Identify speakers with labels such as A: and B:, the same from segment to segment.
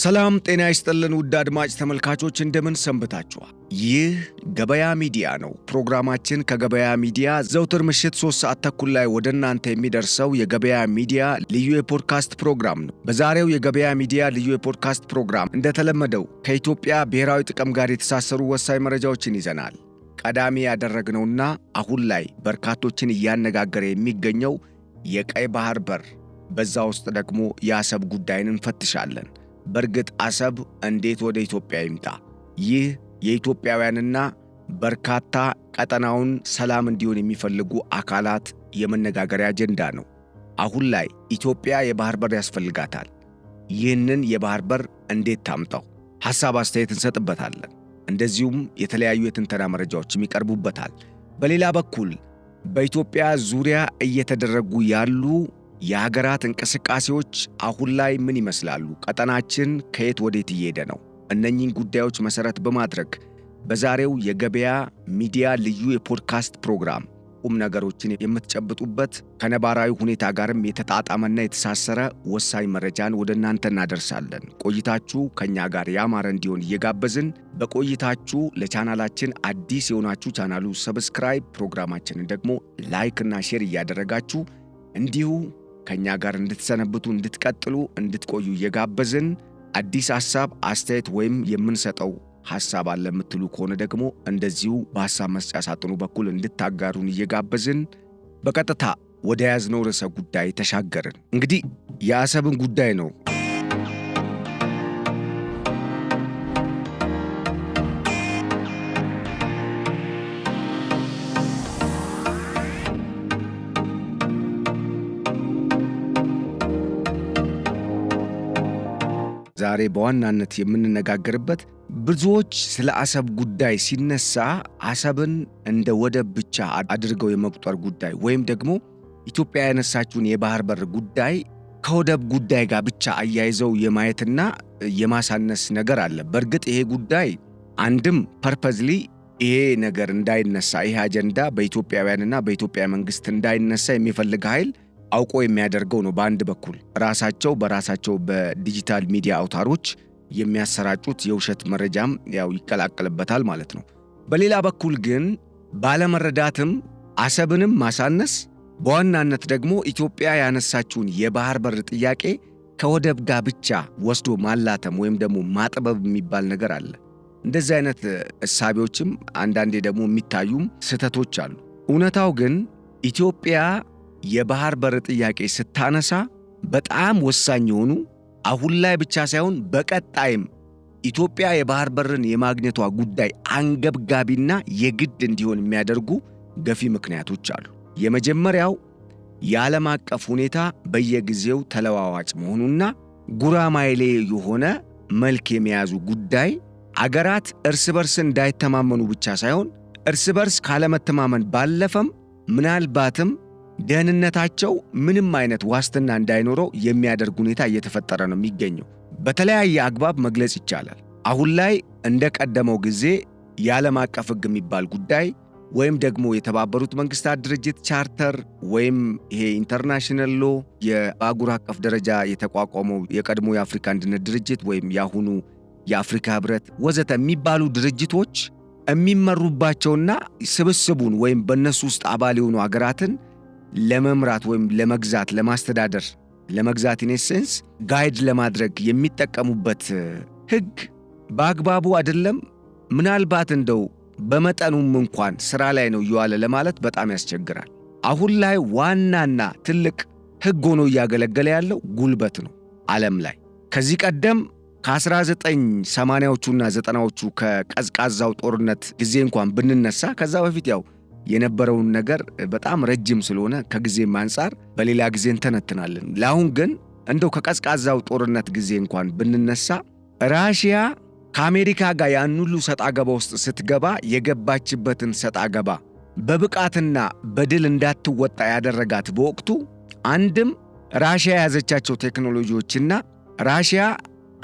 A: ሰላም ጤና ይስጥልን ውድ አድማጭ ተመልካቾች እንደምን ሰንብታችኋል? ይህ ገበያ ሚዲያ ነው። ፕሮግራማችን ከገበያ ሚዲያ ዘውትር ምሽት 3 ሰዓት ተኩል ላይ ወደ እናንተ የሚደርሰው የገበያ ሚዲያ ልዩ የፖድካስት ፕሮግራም ነው። በዛሬው የገበያ ሚዲያ ልዩ የፖድካስት ፕሮግራም እንደተለመደው ከኢትዮጵያ ብሔራዊ ጥቅም ጋር የተሳሰሩ ወሳኝ መረጃዎችን ይዘናል። ቀዳሚ ያደረግነውና አሁን ላይ በርካቶችን እያነጋገረ የሚገኘው የቀይ ባህር በር፣ በዛ ውስጥ ደግሞ የአሰብ ጉዳይን እንፈትሻለን። በርግጥ አሰብ እንዴት ወደ ኢትዮጵያ ይምጣ? ይህ የኢትዮጵያውያንና በርካታ ቀጠናውን ሰላም እንዲሆን የሚፈልጉ አካላት የመነጋገሪያ አጀንዳ ነው። አሁን ላይ ኢትዮጵያ የባህር በር ያስፈልጋታል። ይህንን የባህር በር እንዴት ታምጣው? ሐሳብ አስተያየት እንሰጥበታለን። እንደዚሁም የተለያዩ የትንተና መረጃዎችም ይቀርቡበታል። በሌላ በኩል በኢትዮጵያ ዙሪያ እየተደረጉ ያሉ የሀገራት እንቅስቃሴዎች አሁን ላይ ምን ይመስላሉ? ቀጠናችን ከየት ወዴት እየሄደ ነው? እነኚህን ጉዳዮች መሰረት በማድረግ በዛሬው የገበያ ሚዲያ ልዩ የፖድካስት ፕሮግራም ቁም ነገሮችን የምትጨብጡበት ከነባራዊ ሁኔታ ጋርም የተጣጣመና የተሳሰረ ወሳኝ መረጃን ወደ እናንተ እናደርሳለን። ቆይታችሁ ከኛ ጋር ያማረ እንዲሆን እየጋበዝን በቆይታችሁ ለቻናላችን አዲስ የሆናችሁ ቻናሉ ሰብስክራይብ፣ ፕሮግራማችንን ደግሞ ላይክ እና ሼር እያደረጋችሁ እንዲሁ ከኛ ጋር እንድትሰነብቱ እንድትቀጥሉ እንድትቆዩ እየጋበዝን አዲስ ሐሳብ አስተያየት ወይም የምንሰጠው ሐሳብ አለ የምትሉ ከሆነ ደግሞ እንደዚሁ በሐሳብ መስጫ ሳጥኑ በኩል እንድታጋሩን እየጋበዝን በቀጥታ ወደ ያዝነው ርዕሰ ጉዳይ ተሻገርን። እንግዲህ የአሰብን ጉዳይ ነው። ዛሬ በዋናነት የምንነጋገርበት ብዙዎች ስለ አሰብ ጉዳይ ሲነሳ አሰብን እንደ ወደብ ብቻ አድርገው የመቁጠር ጉዳይ ወይም ደግሞ ኢትዮጵያ ያነሳችውን የባህር በር ጉዳይ ከወደብ ጉዳይ ጋር ብቻ አያይዘው የማየትና የማሳነስ ነገር አለ። በእርግጥ ይሄ ጉዳይ አንድም ፐርፐዝሊ ይሄ ነገር እንዳይነሳ ይሄ አጀንዳ በኢትዮጵያውያንና በኢትዮጵያ መንግስት እንዳይነሳ የሚፈልግ ኃይል አውቆ የሚያደርገው ነው። በአንድ በኩል ራሳቸው በራሳቸው በዲጂታል ሚዲያ አውታሮች የሚያሰራጩት የውሸት መረጃም ያው ይቀላቀልበታል ማለት ነው። በሌላ በኩል ግን ባለመረዳትም አሰብንም ማሳነስ፣ በዋናነት ደግሞ ኢትዮጵያ ያነሳችውን የባህር በር ጥያቄ ከወደብ ጋር ብቻ ወስዶ ማላተም ወይም ደግሞ ማጥበብ የሚባል ነገር አለ። እንደዚህ አይነት እሳቤዎችም አንዳንዴ ደግሞ የሚታዩም ስህተቶች አሉ። እውነታው ግን ኢትዮጵያ የባህር በር ጥያቄ ስታነሳ በጣም ወሳኝ የሆኑ አሁን ላይ ብቻ ሳይሆን በቀጣይም ኢትዮጵያ የባህር በርን የማግኘቷ ጉዳይ አንገብጋቢና የግድ እንዲሆን የሚያደርጉ ገፊ ምክንያቶች አሉ። የመጀመሪያው የዓለም አቀፍ ሁኔታ በየጊዜው ተለዋዋጭ መሆኑና ጉራማይሌ የሆነ መልክ የመያዙ ጉዳይ አገራት እርስ በርስ እንዳይተማመኑ ብቻ ሳይሆን እርስ በርስ ካለመተማመን ባለፈም ምናልባትም ደህንነታቸው ምንም አይነት ዋስትና እንዳይኖረው የሚያደርግ ሁኔታ እየተፈጠረ ነው የሚገኘው። በተለያየ አግባብ መግለጽ ይቻላል። አሁን ላይ እንደቀደመው ጊዜ የዓለም አቀፍ ሕግ የሚባል ጉዳይ ወይም ደግሞ የተባበሩት መንግስታት ድርጅት ቻርተር ወይም ይሄ ኢንተርናሽናል ሎ የአህጉር አቀፍ ደረጃ የተቋቋመው የቀድሞ የአፍሪካ አንድነት ድርጅት ወይም የአሁኑ የአፍሪካ ህብረት ወዘተ የሚባሉ ድርጅቶች የሚመሩባቸውና ስብስቡን ወይም በእነሱ ውስጥ አባል የሆኑ አገራትን ለመምራት ወይም ለመግዛት ለማስተዳደር ለመግዛት ኢኔሴንስ ጋይድ ለማድረግ የሚጠቀሙበት ህግ በአግባቡ አይደለም። ምናልባት እንደው በመጠኑም እንኳን ስራ ላይ ነው እየዋለ ለማለት በጣም ያስቸግራል። አሁን ላይ ዋናና ትልቅ ህግ ሆኖ እያገለገለ ያለው ጉልበት ነው ዓለም ላይ። ከዚህ ቀደም ከ1980ዎቹና 90ዎቹ ከቀዝቃዛው ጦርነት ጊዜ እንኳን ብንነሳ ከዛ በፊት ያው የነበረውን ነገር በጣም ረጅም ስለሆነ ከጊዜም አንፃር በሌላ ጊዜ እንተነትናለን። ለአሁን ግን እንደው ከቀዝቃዛው ጦርነት ጊዜ እንኳን ብንነሳ ራሽያ ከአሜሪካ ጋር ያን ሁሉ ሰጣ ገባ ውስጥ ስትገባ የገባችበትን ሰጣ ገባ በብቃትና በድል እንዳትወጣ ያደረጋት በወቅቱ አንድም ራሽያ የያዘቻቸው ቴክኖሎጂዎችና ራሽያ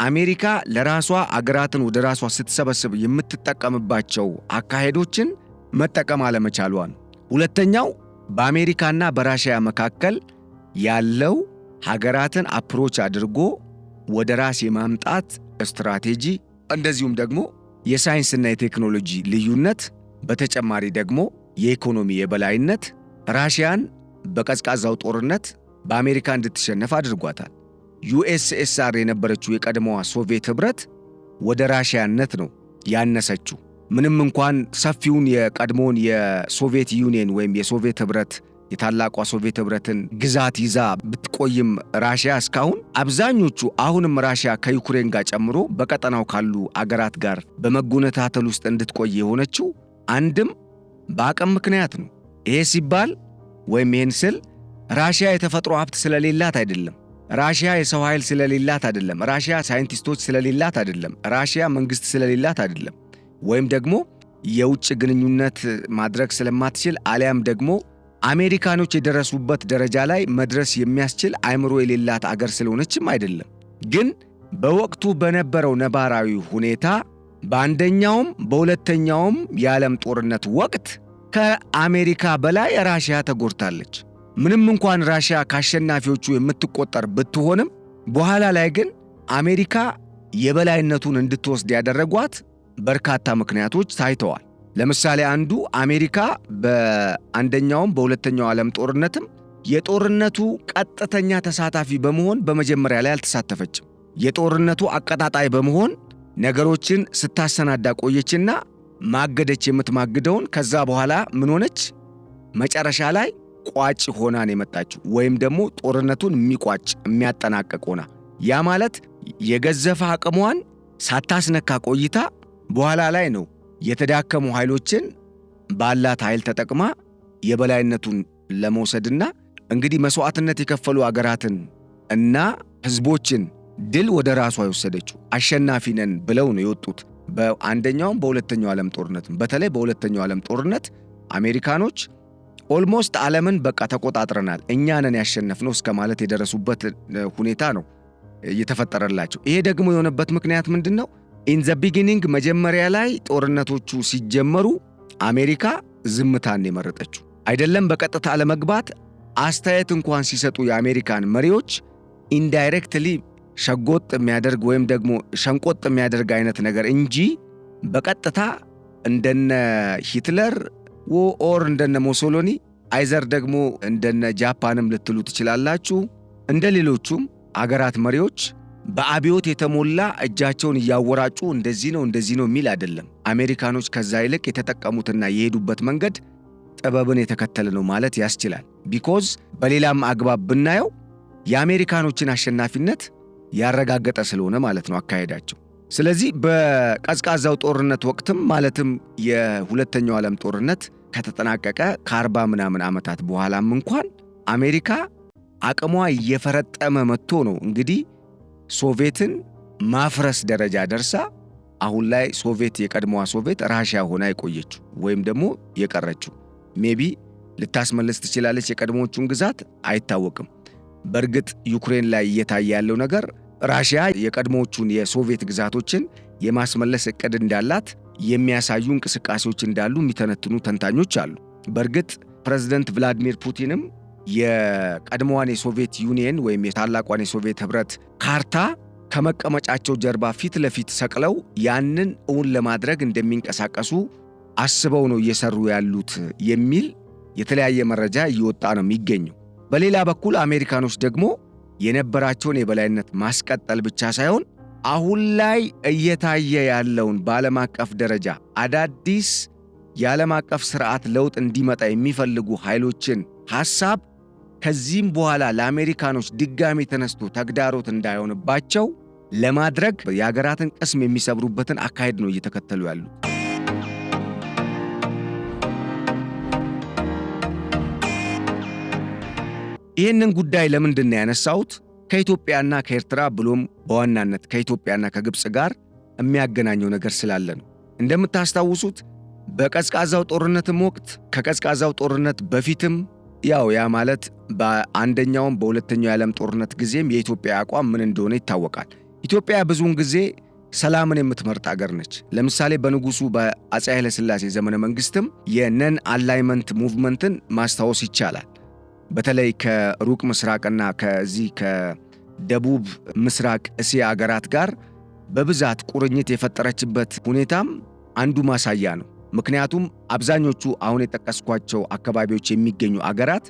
A: አሜሪካ ለራሷ አገራትን ወደ ራሷ ስትሰበስብ የምትጠቀምባቸው አካሄዶችን መጠቀም አለመቻሏ ነው። ሁለተኛው በአሜሪካና በራሽያ መካከል ያለው ሀገራትን አፕሮች አድርጎ ወደ ራስ የማምጣት ስትራቴጂ፣ እንደዚሁም ደግሞ የሳይንስና የቴክኖሎጂ ልዩነት፣ በተጨማሪ ደግሞ የኢኮኖሚ የበላይነት ራሽያን በቀዝቃዛው ጦርነት በአሜሪካ እንድትሸነፍ አድርጓታል። ዩኤስኤስአር የነበረችው የቀድሞዋ ሶቪየት ኅብረት ወደ ራሽያነት ነው ያነሰችው። ምንም እንኳን ሰፊውን የቀድሞውን የሶቪየት ዩኒየን ወይም የሶቪየት ኅብረት የታላቋ ሶቪየት ኅብረትን ግዛት ይዛ ብትቆይም ራሽያ እስካሁን አብዛኞቹ አሁንም ራሽያ ከዩክሬን ጋር ጨምሮ በቀጠናው ካሉ አገራት ጋር በመጎነታተል ውስጥ እንድትቆይ የሆነችው አንድም በአቅም ምክንያት ነው። ይሄ ሲባል ወይም ይህን ስል ራሽያ የተፈጥሮ ሀብት ስለሌላት አይደለም። ራሽያ የሰው ኃይል ስለሌላት አይደለም። ራሽያ ሳይንቲስቶች ስለሌላት አይደለም። ራሽያ መንግስት ስለሌላት አይደለም። ወይም ደግሞ የውጭ ግንኙነት ማድረግ ስለማትችል አሊያም ደግሞ አሜሪካኖች የደረሱበት ደረጃ ላይ መድረስ የሚያስችል አእምሮ የሌላት አገር ስለሆነችም አይደለም። ግን በወቅቱ በነበረው ነባራዊ ሁኔታ በአንደኛውም በሁለተኛውም የዓለም ጦርነት ወቅት ከአሜሪካ በላይ ራሽያ ተጎድታለች። ምንም እንኳን ራሽያ ከአሸናፊዎቹ የምትቆጠር ብትሆንም በኋላ ላይ ግን አሜሪካ የበላይነቱን እንድትወስድ ያደረጓት በርካታ ምክንያቶች ታይተዋል። ለምሳሌ አንዱ አሜሪካ በአንደኛውም በሁለተኛው ዓለም ጦርነትም የጦርነቱ ቀጥተኛ ተሳታፊ በመሆን በመጀመሪያ ላይ አልተሳተፈችም። የጦርነቱ አቀጣጣይ በመሆን ነገሮችን ስታሰናዳ ቆየችና ማገደች የምትማግደውን። ከዛ በኋላ ምን ሆነች? መጨረሻ ላይ ቋጭ ሆናን የመጣችው ወይም ደግሞ ጦርነቱን የሚቋጭ የሚያጠናቀቅ ሆና፣ ያ ማለት የገዘፈ አቅሟን ሳታስነካ ቆይታ በኋላ ላይ ነው የተዳከሙ ኃይሎችን ባላት ኃይል ተጠቅማ የበላይነቱን ለመውሰድና እንግዲህ መስዋዕትነት የከፈሉ አገራትን እና ህዝቦችን ድል ወደ ራሷ የወሰደችው። አሸናፊ ነን ብለው ነው የወጡት። በአንደኛውም በሁለተኛው ዓለም ጦርነት፣ በተለይ በሁለተኛው ዓለም ጦርነት አሜሪካኖች ኦልሞስት ዓለምን በቃ ተቆጣጥረናል እኛ ነን ያሸነፍነው እስከ ማለት የደረሱበት ሁኔታ ነው የተፈጠረላቸው። ይሄ ደግሞ የሆነበት ምክንያት ምንድነው? ኢን ዘ ቢጊኒንግ መጀመሪያ ላይ ጦርነቶቹ ሲጀመሩ አሜሪካ ዝምታን የመረጠችው አይደለም። በቀጥታ ለመግባት አስተያየት እንኳን ሲሰጡ የአሜሪካን መሪዎች ኢንዳይሬክትሊ ሸጎጥ የሚያደርግ ወይም ደግሞ ሸንቆጥ የሚያደርግ አይነት ነገር እንጂ በቀጥታ እንደነ ሂትለር ኦር እንደነ ሞሶሎኒ አይዘር ደግሞ እንደነ ጃፓንም ልትሉ ትችላላችሁ እንደ ሌሎቹም አገራት መሪዎች በአብዮት የተሞላ እጃቸውን እያወራጩ እንደዚህ ነው የሚል አይደለም። አሜሪካኖች ከዛ ይልቅ የተጠቀሙትና የሄዱበት መንገድ ጥበብን የተከተለ ነው ማለት ያስችላል። ቢኮዝ በሌላም አግባብ ብናየው የአሜሪካኖችን አሸናፊነት ያረጋገጠ ስለሆነ ማለት ነው አካሄዳቸው። ስለዚህ በቀዝቃዛው ጦርነት ወቅትም ማለትም የሁለተኛው ዓለም ጦርነት ከተጠናቀቀ ከ40 ምናምን ዓመታት በኋላም እንኳን አሜሪካ አቅሟ እየፈረጠመ መጥቶ ነው እንግዲህ ሶቪየትን ማፍረስ ደረጃ ደርሳ አሁን ላይ ሶቪየት የቀድሞዋ ሶቪየት ራሽያ ሆና የቆየችው ወይም ደግሞ የቀረችው። ሜቢ ልታስመልስ ትችላለች የቀድሞቹን ግዛት አይታወቅም። በእርግጥ ዩክሬን ላይ እየታየ ያለው ነገር ራሽያ የቀድሞቹን የሶቪየት ግዛቶችን የማስመለስ እቅድ እንዳላት የሚያሳዩ እንቅስቃሴዎች እንዳሉ የሚተነትኑ ተንታኞች አሉ። በእርግጥ ፕሬዝዳንት ቭላዲሚር ፑቲንም የቀድሞዋን የሶቪየት ዩኒየን ወይም የታላቋን የሶቪየት ኅብረት ካርታ ከመቀመጫቸው ጀርባ ፊት ለፊት ሰቅለው ያንን እውን ለማድረግ እንደሚንቀሳቀሱ አስበው ነው እየሰሩ ያሉት የሚል የተለያየ መረጃ እየወጣ ነው የሚገኘው። በሌላ በኩል አሜሪካኖች ደግሞ የነበራቸውን የበላይነት ማስቀጠል ብቻ ሳይሆን አሁን ላይ እየታየ ያለውን በዓለም አቀፍ ደረጃ አዳዲስ የዓለም አቀፍ ስርዓት ለውጥ እንዲመጣ የሚፈልጉ ኃይሎችን ሐሳብ ከዚህም በኋላ ለአሜሪካኖች ድጋሚ ተነስቶ ተግዳሮት እንዳይሆንባቸው ለማድረግ የአገራትን ቅስም የሚሰብሩበትን አካሄድ ነው እየተከተሉ ያሉት። ይህንን ጉዳይ ለምንድን ነው ያነሳሁት? ከኢትዮጵያና ከኤርትራ ብሎም በዋናነት ከኢትዮጵያና ከግብፅ ጋር የሚያገናኘው ነገር ስላለ ነው። እንደምታስታውሱት በቀዝቃዛው ጦርነትም ወቅት ከቀዝቃዛው ጦርነት በፊትም ያ ማለት በአንደኛውም በሁለተኛው የዓለም ጦርነት ጊዜም የኢትዮጵያ አቋም ምን እንደሆነ ይታወቃል። ኢትዮጵያ ብዙውን ጊዜ ሰላምን የምትመርጥ አገር ነች። ለምሳሌ በንጉሱ በአፄ ኃይለ ሥላሴ ዘመነ መንግስትም የነን አላይመንት ሙቭመንትን ማስታወስ ይቻላል። በተለይ ከሩቅ ምስራቅና ከዚህ ከደቡብ ምስራቅ እስያ አገራት ጋር በብዛት ቁርኝት የፈጠረችበት ሁኔታም አንዱ ማሳያ ነው። ምክንያቱም አብዛኞቹ አሁን የጠቀስኳቸው አካባቢዎች የሚገኙ አገራት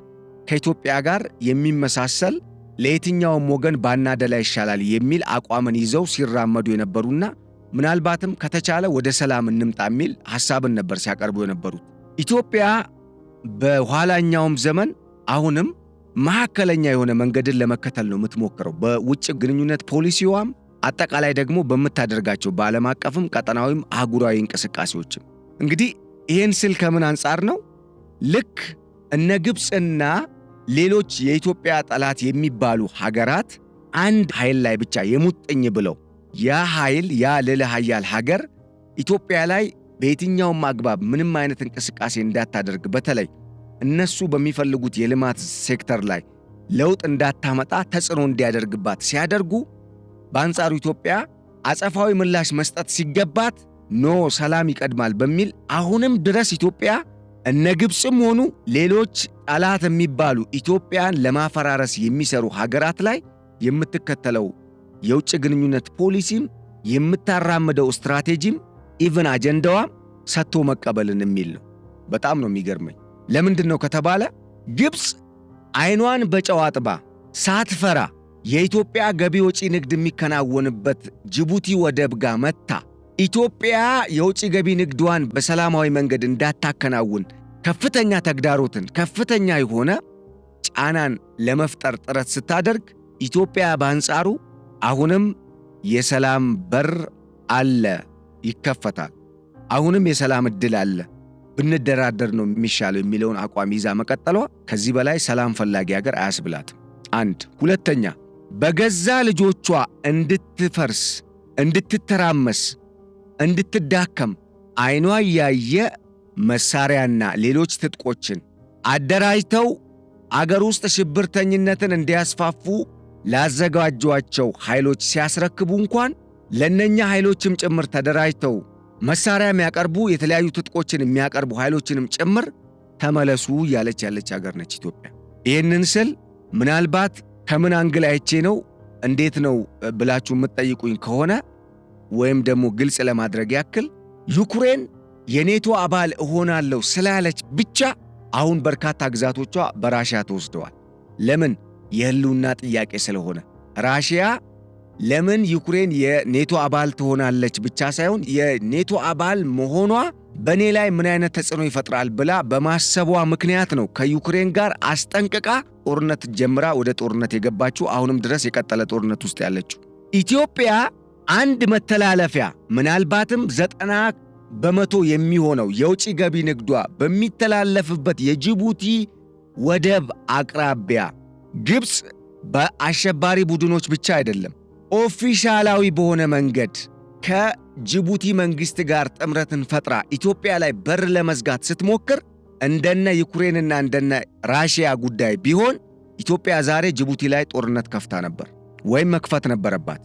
A: ከኢትዮጵያ ጋር የሚመሳሰል ለየትኛውም ወገን ባናደላ ይሻላል የሚል አቋምን ይዘው ሲራመዱ የነበሩና ምናልባትም ከተቻለ ወደ ሰላም እንምጣ የሚል ሐሳብን ነበር ሲያቀርቡ የነበሩት። ኢትዮጵያ በኋላኛውም ዘመን አሁንም መካከለኛ የሆነ መንገድን ለመከተል ነው የምትሞክረው በውጭ ግንኙነት ፖሊሲዋም፣ አጠቃላይ ደግሞ በምታደርጋቸው በዓለም አቀፍም ቀጠናዊም አህጉራዊ እንቅስቃሴዎችም። እንግዲህ ይህን ስል ከምን አንጻር ነው? ልክ እነ ግብፅና ሌሎች የኢትዮጵያ ጠላት የሚባሉ ሀገራት አንድ ኃይል ላይ ብቻ የሙጥኝ ብለው ያ ኃይል ያ ልዕለ ኃያል ሀገር ኢትዮጵያ ላይ በየትኛውም አግባብ ምንም አይነት እንቅስቃሴ እንዳታደርግ በተለይ እነሱ በሚፈልጉት የልማት ሴክተር ላይ ለውጥ እንዳታመጣ ተጽዕኖ እንዲያደርግባት ሲያደርጉ፣ በአንጻሩ ኢትዮጵያ አጸፋዊ ምላሽ መስጠት ሲገባት ኖ ሰላም ይቀድማል በሚል አሁንም ድረስ ኢትዮጵያ እነ ግብፅም ሆኑ ሌሎች ጠላት የሚባሉ ኢትዮጵያን ለማፈራረስ የሚሰሩ ሀገራት ላይ የምትከተለው የውጭ ግንኙነት ፖሊሲም የምታራምደው ስትራቴጂም ኢቭን አጀንዳዋም ሰጥቶ መቀበልን የሚል ነው። በጣም ነው የሚገርመኝ። ለምንድን ነው ከተባለ ግብፅ አይኗን በጨው አጥባ ሳትፈራ የኢትዮጵያ ገቢ ወጪ ንግድ የሚከናወንበት ጅቡቲ ወደብ ጋር መታ ኢትዮጵያ የውጭ ገቢ ንግዷን በሰላማዊ መንገድ እንዳታከናውን ከፍተኛ ተግዳሮትን ከፍተኛ የሆነ ጫናን ለመፍጠር ጥረት ስታደርግ፣ ኢትዮጵያ በአንጻሩ አሁንም የሰላም በር አለ፣ ይከፈታል፣ አሁንም የሰላም ዕድል አለ፣ ብንደራደር ነው የሚሻለው የሚለውን አቋም ይዛ መቀጠሏ ከዚህ በላይ ሰላም ፈላጊ ሀገር አያስብላትም። አንድ ሁለተኛ፣ በገዛ ልጆቿ እንድትፈርስ እንድትተራመስ እንድትዳከም አይኗ ያየ መሳሪያና ሌሎች ትጥቆችን አደራጅተው አገር ውስጥ ሽብርተኝነትን እንዲያስፋፉ ላዘጋጇቸው ኃይሎች ሲያስረክቡ እንኳን ለነኛ ኃይሎችም ጭምር ተደራጅተው መሳሪያ የሚያቀርቡ የተለያዩ ትጥቆችን የሚያቀርቡ ኃይሎችንም ጭምር ተመለሱ ያለች ያለች ሀገር ነች ኢትዮጵያ። ይህንን ስል ምናልባት ከምን አንግል አይቼ ነው እንዴት ነው ብላችሁ የምትጠይቁኝ ከሆነ ወይም ደግሞ ግልጽ ለማድረግ ያክል ዩክሬን የኔቶ አባል እሆናለሁ ስላለች ብቻ አሁን በርካታ ግዛቶቿ በራሽያ ተወስደዋል። ለምን? የህልውና ጥያቄ ስለሆነ። ራሽያ ለምን ዩክሬን የኔቶ አባል ትሆናለች ብቻ ሳይሆን የኔቶ አባል መሆኗ በእኔ ላይ ምን አይነት ተጽዕኖ ይፈጥራል ብላ በማሰቧ ምክንያት ነው ከዩክሬን ጋር አስጠንቅቃ ጦርነት ጀምራ ወደ ጦርነት የገባችው፣ አሁንም ድረስ የቀጠለ ጦርነት ውስጥ ያለችው። ኢትዮጵያ አንድ መተላለፊያ ምናልባትም 90% የሚሆነው የውጭ ገቢ ንግዷ በሚተላለፍበት የጅቡቲ ወደብ አቅራቢያ ግብፅ በአሸባሪ ቡድኖች ብቻ አይደለም ኦፊሻላዊ በሆነ መንገድ ከጅቡቲ መንግስት ጋር ጥምረትን ፈጥራ ኢትዮጵያ ላይ በር ለመዝጋት ስትሞክር እንደነ ዩክሬንና እንደነ ራሽያ ጉዳይ ቢሆን ኢትዮጵያ ዛሬ ጅቡቲ ላይ ጦርነት ከፍታ ነበር ወይም መክፈት ነበረባት።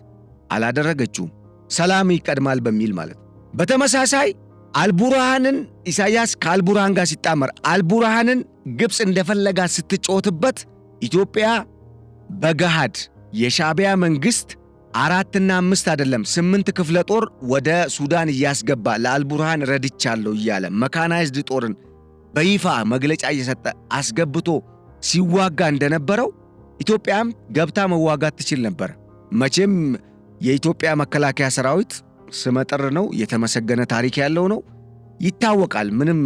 A: አላደረገችውም። ሰላም ይቀድማል በሚል ማለት። በተመሳሳይ አልቡርሃንን ኢሳያስ ከአልቡርሃን ጋር ሲጣመር አልቡርሃንን ግብፅ እንደፈለጋት ስትጮትበት ኢትዮጵያ በገሃድ የሻዕቢያ መንግስት 4 እና 5 አይደለም 8 ክፍለ ጦር ወደ ሱዳን እያስገባ ለአልቡርሃን ረድቻለሁ እያለ መካናይዝድ ጦርን በይፋ መግለጫ እየሰጠ አስገብቶ ሲዋጋ እንደነበረው ኢትዮጵያም ገብታ መዋጋት ትችል ነበር። መቼም የኢትዮጵያ መከላከያ ሰራዊት ስመጥር ነው፣ የተመሰገነ ታሪክ ያለው ነው፣ ይታወቃል። ምንም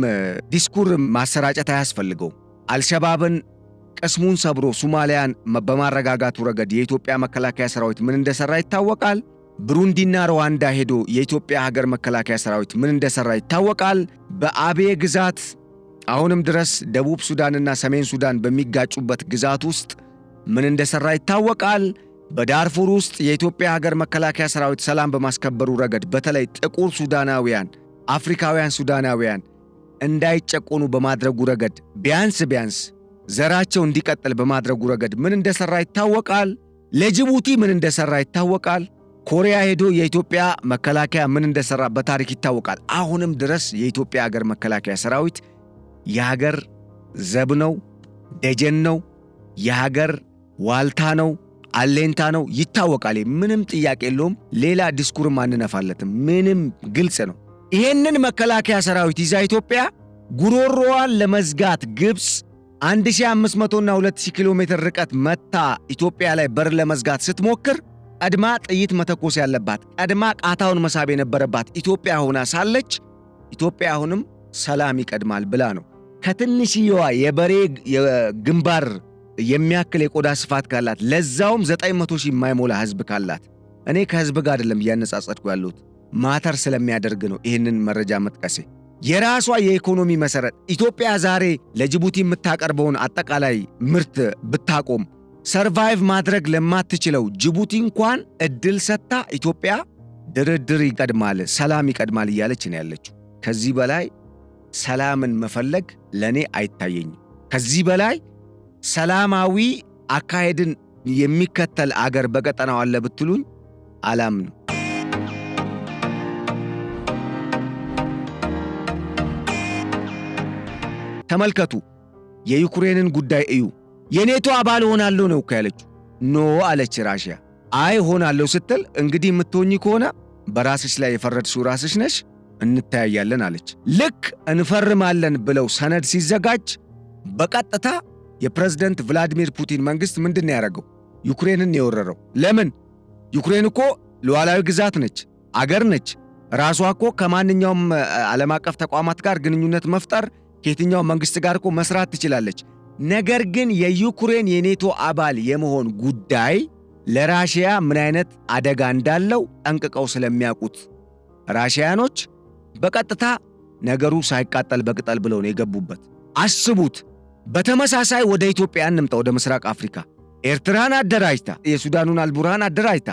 A: ዲስኩር ማሰራጨት አያስፈልገው። አልሸባብን ቅስሙን ሰብሮ ሶማሊያን በማረጋጋቱ ረገድ የኢትዮጵያ መከላከያ ሰራዊት ምን እንደሰራ ይታወቃል። ብሩንዲና ሩዋንዳ ሄዶ የኢትዮጵያ ሀገር መከላከያ ሰራዊት ምን እንደሰራ ይታወቃል። በአቤ ግዛት አሁንም ድረስ ደቡብ ሱዳንና ሰሜን ሱዳን በሚጋጩበት ግዛት ውስጥ ምን እንደሰራ ይታወቃል። በዳርፉር ውስጥ የኢትዮጵያ ሀገር መከላከያ ሰራዊት ሰላም በማስከበሩ ረገድ በተለይ ጥቁር ሱዳናውያን፣ አፍሪካውያን ሱዳናውያን እንዳይጨቆኑ በማድረጉ ረገድ ቢያንስ ዘራቸው እንዲቀጥል በማድረጉ ረገድ ምን እንደሰራ ይታወቃል። ለጅቡቲ ምን እንደሰራ ይታወቃል። ኮሪያ ሄዶ የኢትዮጵያ መከላከያ ምን እንደሰራ በታሪክ ይታወቃል። አሁንም ድረስ የኢትዮጵያ ሀገር መከላከያ ሰራዊት የሀገር ዘብ ነው፣ ደጀን ነው፣ የሀገር ዋልታ ነው፣ አሌንታ ነው፣ ይታወቃል። ምንም ጥያቄ የለውም። ሌላ ዲስኩርም አንነፋለትም። ምንም ግልጽ ነው። ይሄንን መከላከያ ሰራዊት ይዛ ኢትዮጵያ ጉሮሮዋን ለመዝጋት ግብፅ 1500 እና 2000 ኪሎ ሜትር ርቀት መታ ኢትዮጵያ ላይ በር ለመዝጋት ስትሞክር ቀድማ ጥይት መተኮስ ያለባት ቀድማ ቃታውን መሳብ የነበረባት ኢትዮጵያ ሆና ሳለች ኢትዮጵያ አሁንም ሰላም ይቀድማል ብላ ነው ከትንሽየዋ የበሬ ግንባር የሚያክል የቆዳ ስፋት ካላት ለዛውም 900 ሺህ የማይሞላ ህዝብ ካላት እኔ ከህዝብ ጋር አይደለም እያነጻጸድኩ ያለሁት ማተር ስለሚያደርግ ነው ይህንን መረጃ መጥቀሴ። የራሷ የኢኮኖሚ መሰረት ኢትዮጵያ ዛሬ ለጅቡቲ የምታቀርበውን አጠቃላይ ምርት ብታቆም ሰርቫይቭ ማድረግ ለማትችለው ጅቡቲ እንኳን እድል ሰጥታ ኢትዮጵያ ድርድር ይቀድማል፣ ሰላም ይቀድማል እያለች ነው ያለችው። ከዚህ በላይ ሰላምን መፈለግ ለኔ አይታየኝም። ከዚህ በላይ ሰላማዊ አካሄድን የሚከተል አገር በቀጠናው አለ ብትሉኝ አላምንም። ተመልከቱ፣ የዩክሬንን ጉዳይ እዩ። የኔቶ አባል ሆናለሁ ነው ያለችው። ኖ አለች ራሽያ። አይ ሆናለሁ ስትል እንግዲህ የምትሆኚ ከሆነ በራስሽ ላይ የፈረድሽው ራስሽ ነሽ፣ እንተያያለን አለች። ልክ እንፈርማለን ብለው ሰነድ ሲዘጋጅ በቀጥታ የፕሬዝዳንት ቭላዲሚር ፑቲን መንግስት ምንድን ያደረገው? ዩክሬንን የወረረው። ለምን? ዩክሬን እኮ ሉዓላዊ ግዛት ነች፣ አገር ነች። ራሷ እኮ ከማንኛውም ዓለም አቀፍ ተቋማት ጋር ግንኙነት መፍጠር ከየትኛው መንግስት ጋር እኮ መስራት ትችላለች። ነገር ግን የዩክሬን የኔቶ አባል የመሆን ጉዳይ ለራሽያ ምን አይነት አደጋ እንዳለው ጠንቅቀው ስለሚያውቁት ራሽያኖች በቀጥታ ነገሩ ሳይቃጠል በቅጠል ብለው ነው የገቡበት። አስቡት። በተመሳሳይ ወደ ኢትዮጵያ እንምጣ፣ ወደ ምስራቅ አፍሪካ ኤርትራን አደራጅታ የሱዳኑን አልቡርሃን አደራጅታ